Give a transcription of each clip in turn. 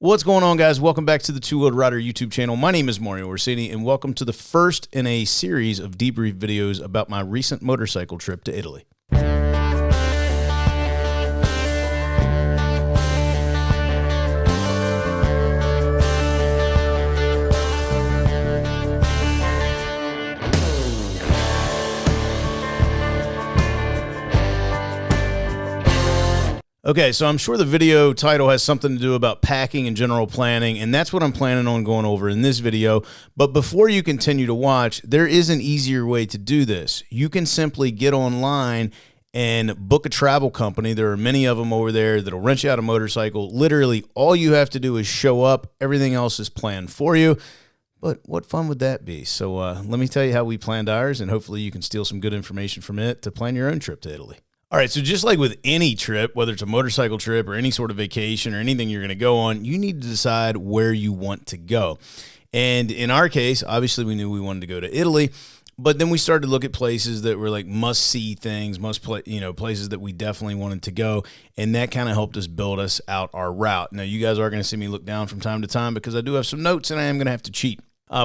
What's going on, guys? Welcome back to the Two-Wheeled Rider YouTube channel. My name is Mario Orsini, and welcome to the first in a series of debrief videos about my recent motorcycle trip to Italy. Okay, so I'm sure the video title has something to do about packing and general planning, and that's what I'm planning on going over in this video. But before you continue to watch, there is an easier way to do this. You can simply get online and book a travel company. There are many of them over there that'll rent you out a motorcycle. Literally, all you have to do is show up. Everything else is planned for you. But what fun would that be? So let me tell you how we planned ours, and hopefully you can steal some good information from it to plan your own trip to Italy. All right, so just like with any trip, whether it's a motorcycle trip or any sort of vacation or anything you're going to go on, you need to decide where you want to go. And in our case, obviously we knew we wanted to go to Italy, but then we started to look at places that were like must-see things, places that we definitely wanted to go, and that kind of helped us build us out our route. Now, you guys are going to see me look down from time to time because I do have some notes and I am going to have to cheat.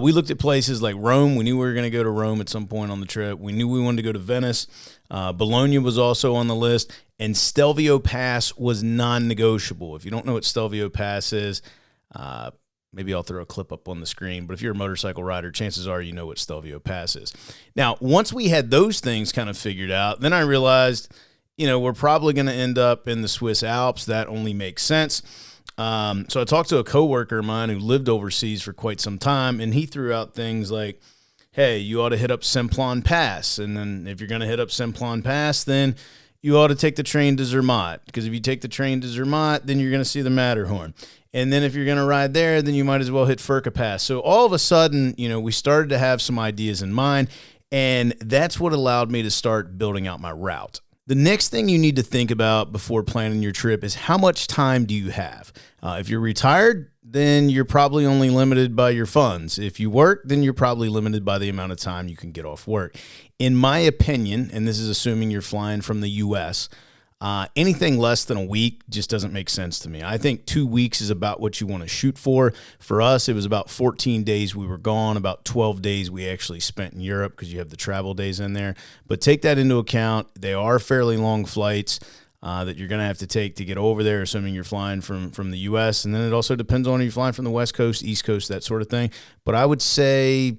We looked at places like Rome. We knew we were going to go to Rome at some point on the trip. We knew we wanted to go to Venice. Bologna was also on the list, and Stelvio Pass was non-negotiable. If you don't know what Stelvio Pass is, maybe I'll throw a clip up on the screen, but if you're a motorcycle rider, chances are you know what Stelvio Pass is. Now, once we had those things kind of figured out, then I realized, we're probably going to end up in the Swiss Alps. That only makes sense. So I talked to a coworker of mine who lived overseas for quite some time, and he threw out things like, hey, you ought to hit up Simplon Pass. And then if you're going to hit up Simplon Pass, then you ought to take the train to Zermatt, because if you take the train to Zermatt, then you're going to see the Matterhorn. And then if you're going to ride there, then you might as well hit Furka Pass. So all of a sudden, we started to have some ideas in mind, and that's what allowed me to start building out my route. The next thing you need to think about before planning your trip is how much time do you have? If you're retired, then you're probably only limited by your funds. If you work, then you're probably limited by the amount of time you can get off work. In my opinion, and this is assuming you're flying from the U.S., anything less than a week just doesn't make sense to me. I think 2 weeks is about what you want to shoot for. For us, it was about 14 days we were gone, about 12 days we actually spent in Europe because you have the travel days in there. But take that into account. They are fairly long flights that you're going to have to take to get over there, assuming you're flying from the U.S. And then it also depends on if you're flying from the West Coast, East Coast, that sort of thing. But I would say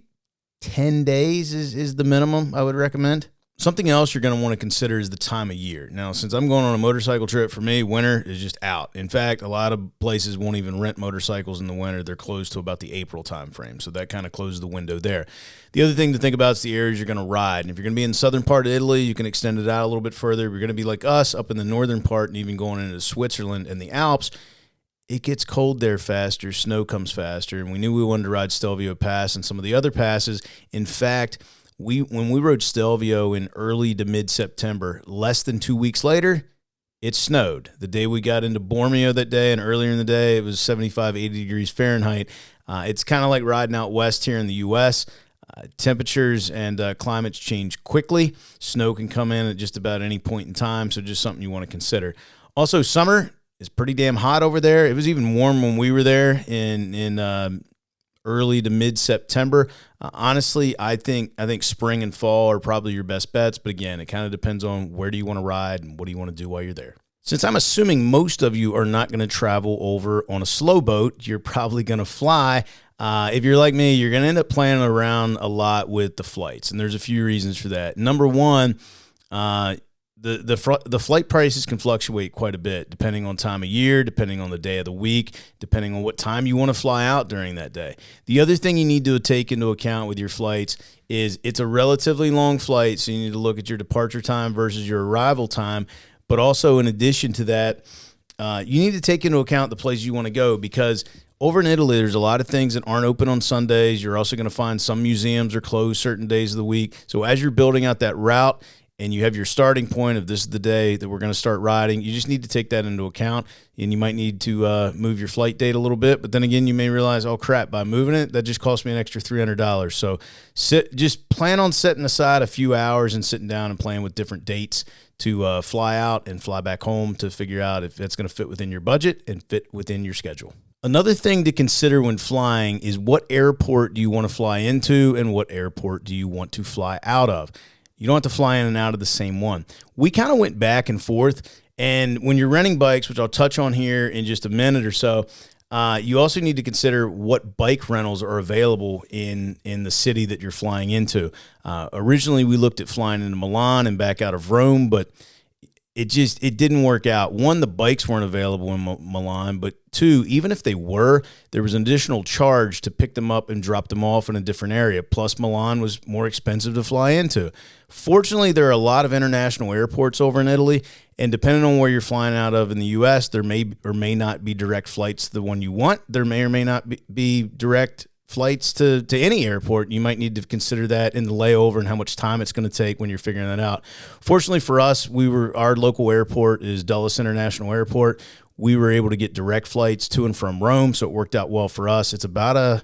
10 days is the minimum I would recommend. Something else you're going to want to consider is the time of year. Now, since I'm going on a motorcycle trip, for me, winter is just out. In fact, a lot of places won't even rent motorcycles in the winter. They're closed to about the April time frame, so that kind of closes the window there. The other thing to think about is the areas you're going to ride. And if you're going to be in the southern part of Italy, you can extend it out a little bit further. If you're going to be like us up in the northern part and even going into Switzerland and the Alps, it gets cold there faster, snow comes faster, and we knew we wanted to ride Stelvio Pass and some of the other passes. In fact, when we rode Stelvio in early to mid-September, less than 2 weeks later, it snowed. The day we got into Bormio that day, and earlier in the day, it was 75, 80 degrees Fahrenheit. It's kind of like riding out west here in the U.S. Temperatures and climates change quickly. Snow can come in at just about any point in time, so just something you want to consider. Also, summer is pretty damn hot over there. It was even warm when we were there in early to mid-September. Honestly, I think spring and fall are probably your best bets, but again, it kind of depends on where do you want to ride and what do you want to do while you're there. Since I'm assuming most of you are not going to travel over on a slow boat, you're probably going to fly. If you're like me, you're going to end up playing around a lot with the flights, and there's a few reasons for that. Number one, the flight prices can fluctuate quite a bit depending on time of year, depending on the day of the week, depending on what time you want to fly out during that day. The other thing you need to take into account with your flights is it's a relatively long flight, so you need to look at your departure time versus your arrival time. But also, in addition to that, you need to take into account the place you want to go, because over in Italy, there's a lot of things that aren't open on Sundays. You're also going to find some museums are closed certain days of the week. So as you're building out that route, and you have your starting point of this is the day that we're going to start riding, you just need to take that into account, and you might need to move your flight date a little bit. But then again, you may realize, oh, crap, by moving it, that just cost me an extra $300. So just plan on setting aside a few hours and sitting down and playing with different dates to fly out and fly back home to figure out if that's going to fit within your budget and fit within your schedule. Another thing to consider when flying is what airport do you want to fly into and what airport do you want to fly out of. You don't have to fly in and out of the same one. We kind of went back and forth, and when you're renting bikes, which I'll touch on here in just a minute or so, you also need to consider what bike rentals are available in the city that you're flying into. Originally, we looked at flying into Milan and back out of Rome, but it didn't work out. One, the bikes weren't available in Milan, but two, even if they were, there was an additional charge to pick them up and drop them off in a different area. Plus, Milan was more expensive to fly into. Fortunately, there are a lot of international airports over in Italy, and depending on where you're flying out of in the U.S., there may or may not be direct flights to the one you want. There may or may not be direct flights to any airport. You might need to consider that in the layover and how much time it's going to take when you're figuring that out. Fortunately for us, our local airport is Dulles International Airport. We were able to get direct flights to and from Rome, so it worked out well for us. It's about a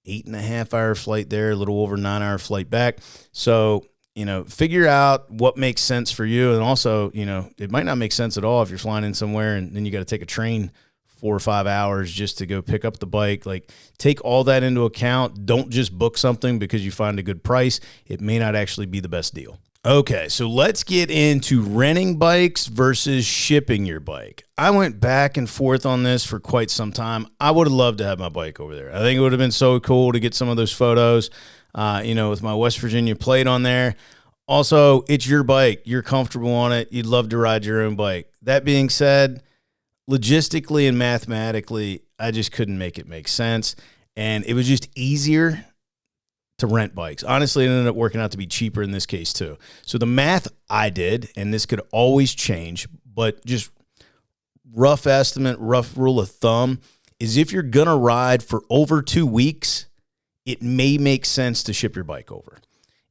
8.5-hour flight there, a little over 9-hour flight back. So, figure out what makes sense for you. And also, it might not make sense at all if you're flying in somewhere and then you got to take a train 4 or 5 hours just to go pick up the bike. Like, take all that into account. Don't just book something because you find a good price. It may not actually be the best deal. Okay, so let's get into renting bikes versus shipping your bike. I went back and forth on this for quite some time. I would have loved to have my bike over there. I think it would have been so cool to get some of those photos, with my West Virginia plate on there. Also, it's your bike. You're comfortable on it. You'd love to ride your own bike. That being said, logistically and mathematically, I just couldn't make it make sense. And it was just easier to rent bikes. Honestly, it ended up working out to be cheaper in this case too. So the math I did, and this could always change, but just rough estimate, rough rule of thumb, is if you're going to ride for over 2 weeks, it may make sense to ship your bike over.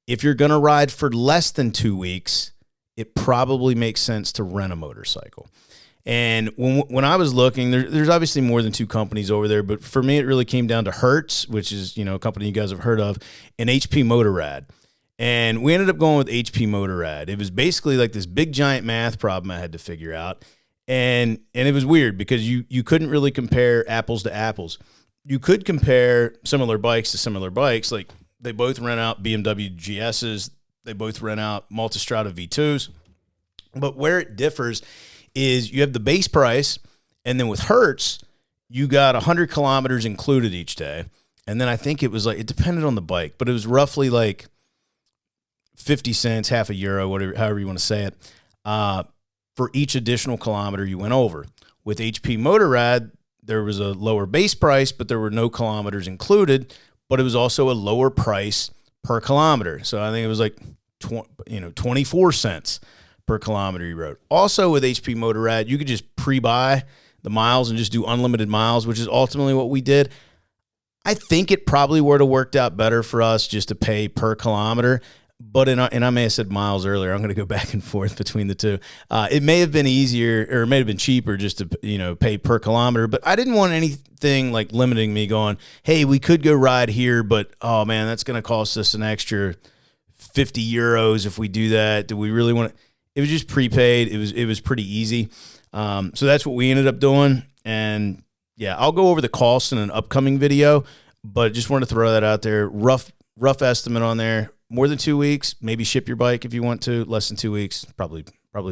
If you're going to ride for less than 2 weeks, it probably makes sense to rent a motorcycle. And when I was looking, there's obviously more than 2 companies over there, but for me, it really came down to Hertz, which is, a company you guys have heard of, and HP Motorrad. And we ended up going with HP Motorrad. It was basically like this big giant math problem I had to figure out. And it was weird because you couldn't really compare apples to apples. You could compare similar bikes to similar bikes. Like, they both rent out BMW GSs. They both rent out Multistrada V2s. But where it differs is you have the base price, and then with Hertz, you got 100 kilometers included each day. And then I think it was it depended on the bike, but it was roughly like 50 cents, half a euro, whatever, however you want to say it, for each additional kilometer you went over. With HP Motorrad, there was a lower base price, but there were no kilometers included, but it was also a lower price per kilometer. So I think it was like 24 cents per kilometer you rode. Also with HP Motorrad, you could just pre-buy the miles and just do unlimited miles, which is ultimately what we did. I think it probably would have worked out better for us just to pay per kilometer, but and I may have said miles earlier. I'm going to go back and forth between the two. It may have been easier, or it may have been cheaper just to pay per kilometer, but I didn't want anything like limiting me going, hey, we could go ride here, but oh man, that's going to cost us an extra 50 euros if we do that. Do we really want to? It was just prepaid. It was pretty easy. So that's what we ended up doing. And yeah, I'll go over the costs in an upcoming video, but just want to throw that out there. Rough estimate on there. More than 2 weeks, maybe ship your bike if you want to. Less than 2 weeks, probably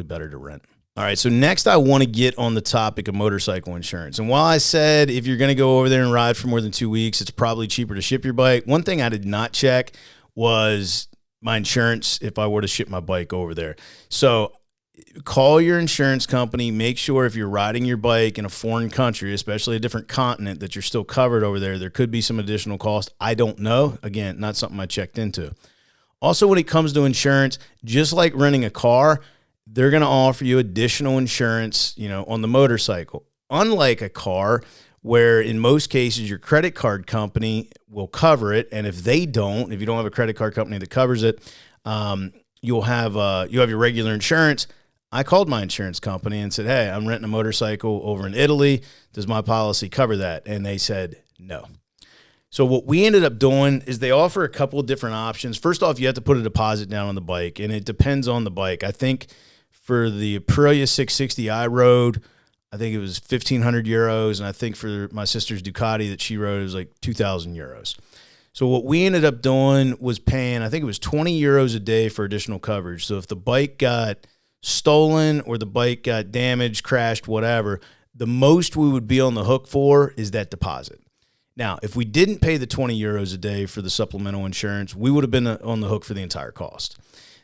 better to rent. All right, so next I want to get on the topic of motorcycle insurance. And while I said if you're going to go over there and ride for more than 2 weeks, it's probably cheaper to ship your bike, one thing I did not check was my insurance if I were to ship my bike over there. So call your insurance company. Make sure if you're riding your bike in a foreign country, especially a different continent, that you're still covered over there. There could be some additional cost. I don't know. Again, not something I checked into. Also, when it comes to insurance, just like renting a car, they're going to offer you additional insurance, on the motorcycle. Unlike a car, where in most cases your credit card company will cover it, and if you don't have a credit card company that covers it, you'll have your regular insurance. I called my insurance company and said, hey, I'm renting a motorcycle over in Italy. Does my policy cover that? And they said no. So what we ended up doing is they offer a couple of different options. First off, you have to put a deposit down on the bike, and it depends on the bike. I think for the Aprilia 660 I rode, I think it was 1,500 euros. And I think for my sister's Ducati that she rode, it was like 2,000 euros. So what we ended up doing was paying, I think it was 20 euros a day for additional coverage. So if the bike got stolen or the bike got damaged, crashed, whatever, the most we would be on the hook for is that deposit. Now, if we didn't pay the 20 euros a day for the supplemental insurance, we would have been on the hook for the entire cost.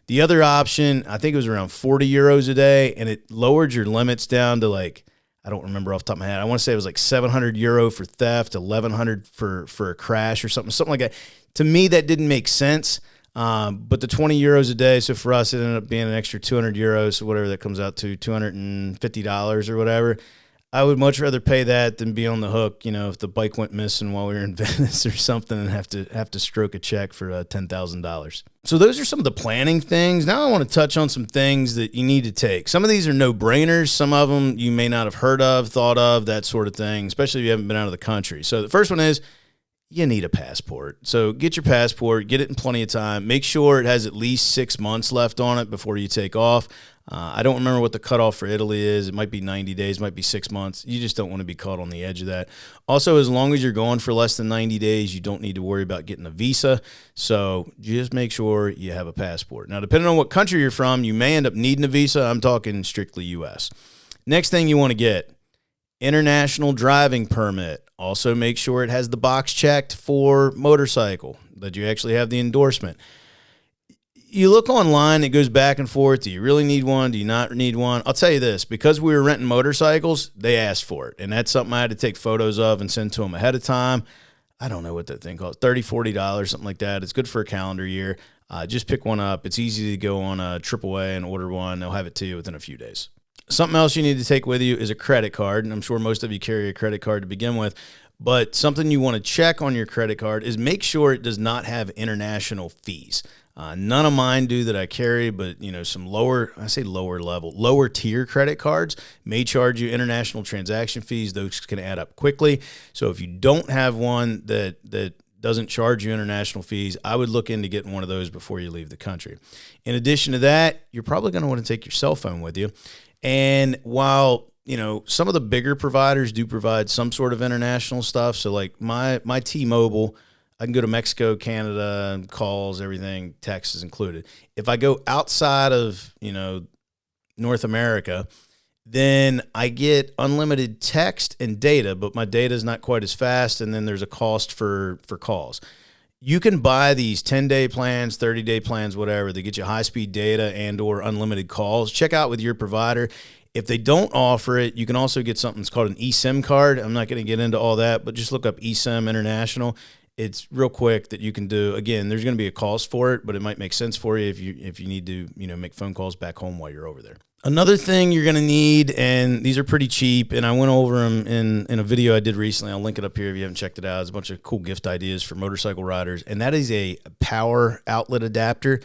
The other option, I think it was around 40 euros a day, and it lowered your limits down to like, I don't remember off the top of my head. I want to say it was like 700 euro for theft, 1,100 for a crash or something like that. To me, that didn't make sense. But the 20 euros a day, so for us, it ended up being an extra 200 euros, so whatever that comes out to, $250 or whatever. I would much rather pay that than be on the hook, if the bike went missing while we were in Venice or something and have to stroke a check for $10,000. So those are some of the planning things. Now I want to touch on some things that you need to take. Some of these are no-brainers. Some of them you may not have heard of, thought of, that sort of thing, especially if you haven't been out of the country. So the first one is you need a passport. So get your passport, get it in plenty of time. Make sure it has at least 6 months left on it before you take off. I don't remember what the cutoff for Italy is. It might be 90 days, might be 6 months. You just don't want to be caught on the edge of that. Also, as long as you're going for less than 90 days, you don't need to worry about getting a visa. So just make sure you have a passport. Now, depending on what country you're from, you may end up needing a visa. I'm talking strictly U.S. Next thing you want to get, international driving permit. Also make sure it has the box checked for motorcycle, that you actually have the endorsement. You look online, it goes back and forth. Do you really need one? Do you not need one? I'll tell you this, because we were renting motorcycles, they asked for it. And that's something I had to take photos of and send to them ahead of time. I don't know what that thing costs, $30, $40, something like that. It's good for a calendar year. Just pick one up. It's easy to go on a AAA and order one. They'll have it to you within a few days. Something else you need to take with you is a credit card, and I'm sure most of you carry a credit card to begin with, but something you want to check on your credit card is make sure it does not have international fees. None of mine do that I carry, but some lower tier credit cards may charge you international transaction fees. Those can add up quickly. So if you don't have one that doesn't charge you international fees, I would look into getting one of those before you leave the country. In addition to that, you're probably going to want to take your cell phone with you. And while, some of the bigger providers do provide some sort of international stuff. So like my T-Mobile, I can go to Mexico, Canada, calls, everything, text is included. If I go outside of, North America, then I get unlimited text and data, but my data is not quite as fast. And then there's a cost for calls. You can buy these 10-day plans, 30-day plans, whatever. They get you high-speed data and or unlimited calls. Check out with your provider. If they don't offer it, you can also get something that's called an eSIM card. I'm not going to get into all that, but just look up eSIM International. It's real quick that you can do. Again, there's going to be a cost for it, but it might make sense for you if you need to make phone calls back home while you're over there. Another thing you're going to need, and these are pretty cheap, and I went over them in a video I did recently. I'll link it up here if you haven't checked it out. It's a bunch of cool gift ideas for motorcycle riders, and that is a power outlet adapter.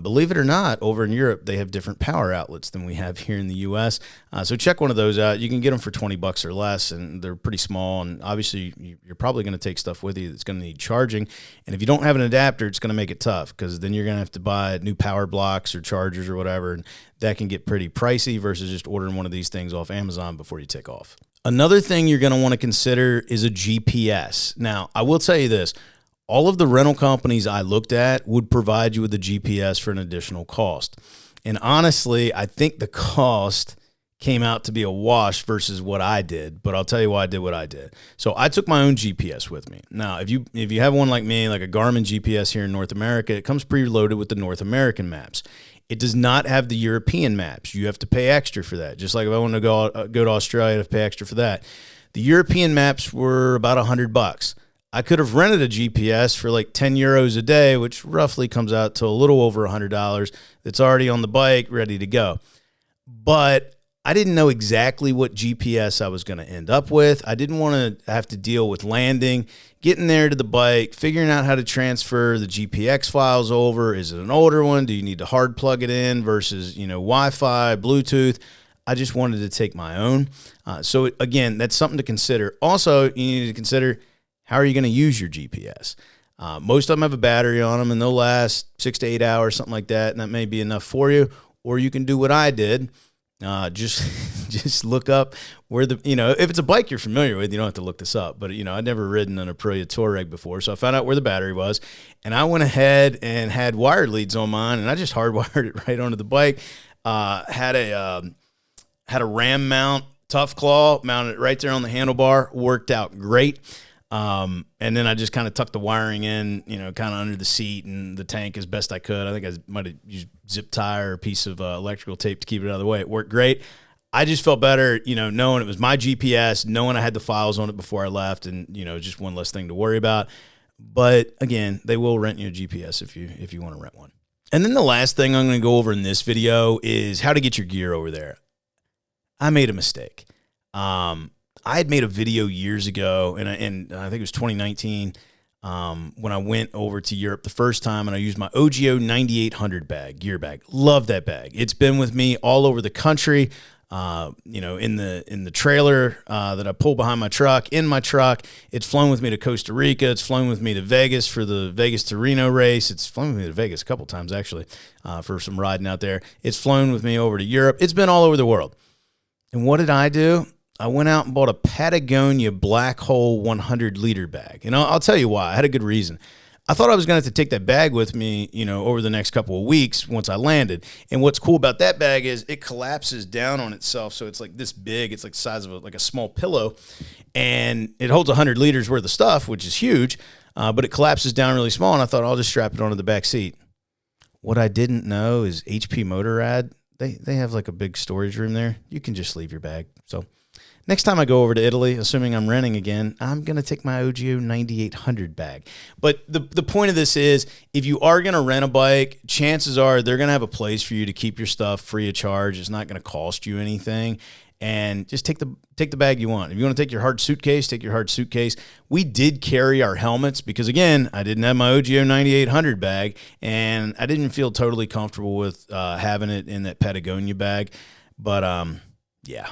Believe it or not, over in Europe, they have different power outlets than we have here in the U.S. So check one of those out. You can get them for $20 or less, and they're pretty small, and obviously you're probably going to take stuff with you that's going to need charging, and if you don't have an adapter, it's going to make it tough because then you're going to have to buy new power blocks or chargers or whatever, and that can get pretty pricey versus just ordering one of these things off Amazon before you take off. Another thing you're going to want to consider is a GPS. Now, I will tell you this. All of the rental companies I looked at would provide you with a GPS for an additional cost. And honestly, I think the cost came out to be a wash versus what I did, but I'll tell you why I did what I did. So I took my own GPS with me. Now, if you have one like me, like a Garmin GPS here in North America, it comes preloaded with the North American maps. It does not have the European maps. You have to pay extra for that. Just like if I want to go to Australia, I have to pay extra for that. The European maps were about $100. I could have rented a GPS for like 10 euros a day, which roughly comes out to a little over $100. That's already on the bike, ready to go. But I didn't know exactly what GPS I was going to end up with. I didn't want to have to deal with landing, getting there to the bike, figuring out how to transfer the GPX files over. Is it an older one? Do you need to hard plug it in versus, Wi-Fi, Bluetooth? I just wanted to take my own. So again, that's something to consider. Also, you need to consider, how are you going to use your GPS? Most of them have a battery on them, and they'll last 6 to 8 hours, something like that, and that may be enough for you. Or you can do what I did. just look up where the, if it's a bike you're familiar with, you don't have to look this up. But, I'd never ridden an Aprilia Touareg before, so I found out where the battery was, and I went ahead and had wired leads on mine, and I just hardwired it right onto the bike. Had a ram mount, Tough Claw, mounted it right there on the handlebar, worked out great. And then I just kind of tucked the wiring in, kind of under the seat and the tank as best I could. I think I might have used zip tie or a piece of electrical tape to keep it out of the way. It worked great. I just felt better, knowing it was my GPS, knowing I had the files on it before I left, and, just one less thing to worry about. But again, they will rent you a GPS if you want to rent one. And then the last thing I'm going to go over in this video is how to get your gear over there. I made a mistake. I had made a video years ago, and I think it was 2019, when I went over to Europe the first time, and I used my OGO 9800 gear bag. Love that bag. It's been with me all over the country, in the trailer that I pull behind my truck, in my truck. It's flown with me to Costa Rica. It's flown with me to Vegas for the Vegas to Reno race. It's flown with me to Vegas a couple times, actually, for some riding out there. It's flown with me over to Europe. It's been all over the world. And what did I do? I went out and bought a Patagonia Black Hole 100-liter bag. And I'll tell you why. I had a good reason. I thought I was going to have to take that bag with me, over the next couple of weeks once I landed. And what's cool about that bag is it collapses down on itself. So it's like this big. It's like the size of a small pillow. And it holds 100 liters worth of stuff, which is huge. But it collapses down really small. And I thought I'll just strap it onto the back seat. What I didn't know is HP Motorrad, they have like a big storage room there. You can just leave your bag. So next time I go over to Italy, assuming I'm renting again, I'm going to take my OGO 9800 bag. But the point of this is, if you are going to rent a bike, chances are they're going to have a place for you to keep your stuff free of charge. It's not going to cost you anything. And just take the bag you want. If you want to take your hard suitcase, take your hard suitcase. We did carry our helmets because, again, I didn't have my OGO 9800 bag, and I didn't feel totally comfortable with having it in that Patagonia bag. But, yeah,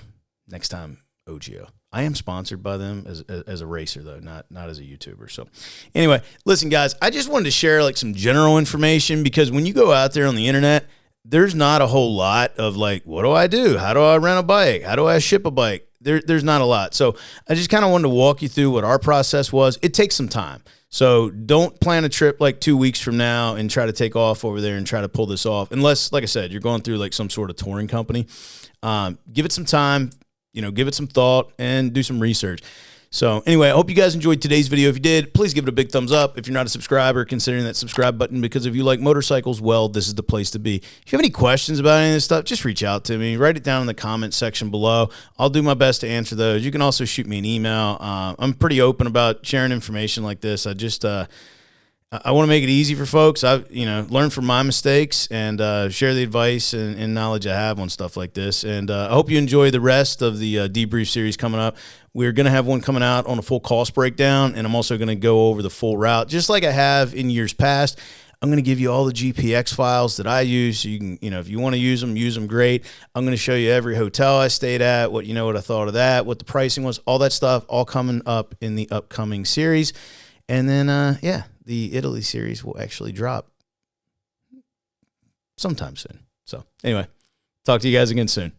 next time, OGO. I am sponsored by them as a racer, though, not as a YouTuber. So anyway, listen, guys, I just wanted to share like some general information, because when you go out there on the internet, there's not a whole lot of like, what do I do? How do I rent a bike? How do I ship a bike? There's not a lot. So I just kind of wanted to walk you through what our process was. It takes some time. So don't plan a trip like 2 weeks from now and try to take off over there and try to pull this off. Unless, like I said, you're going through like some sort of touring company. Give it some time, give it some thought, and do some research. So anyway, I hope you guys enjoyed today's video. If you did, please give it a big thumbs up. If you're not a subscriber, considering that subscribe button, because if you like motorcycles, well, this is the place to be. If you have any questions about any of this stuff, just reach out to me. Write it down in the comment section below. I'll do my best to answer those. You can also shoot me an email. I'm pretty open about sharing information like this. I just I want to make it easy for folks. I've learned from my mistakes and share the advice and knowledge I have on stuff like this. And I hope you enjoy the rest of the debrief series coming up. We're going to have one coming out on a full cost breakdown, and I'm also going to go over the full route, just like I have in years past. I'm going to give you all the GPX files that I use. So you can, if you want to use them, great. I'm going to show you every hotel I stayed at, what I thought of that, what the pricing was, all that stuff, all coming up in the upcoming series. And then, the Italy series will actually drop sometime soon. So anyway, talk to you guys again soon.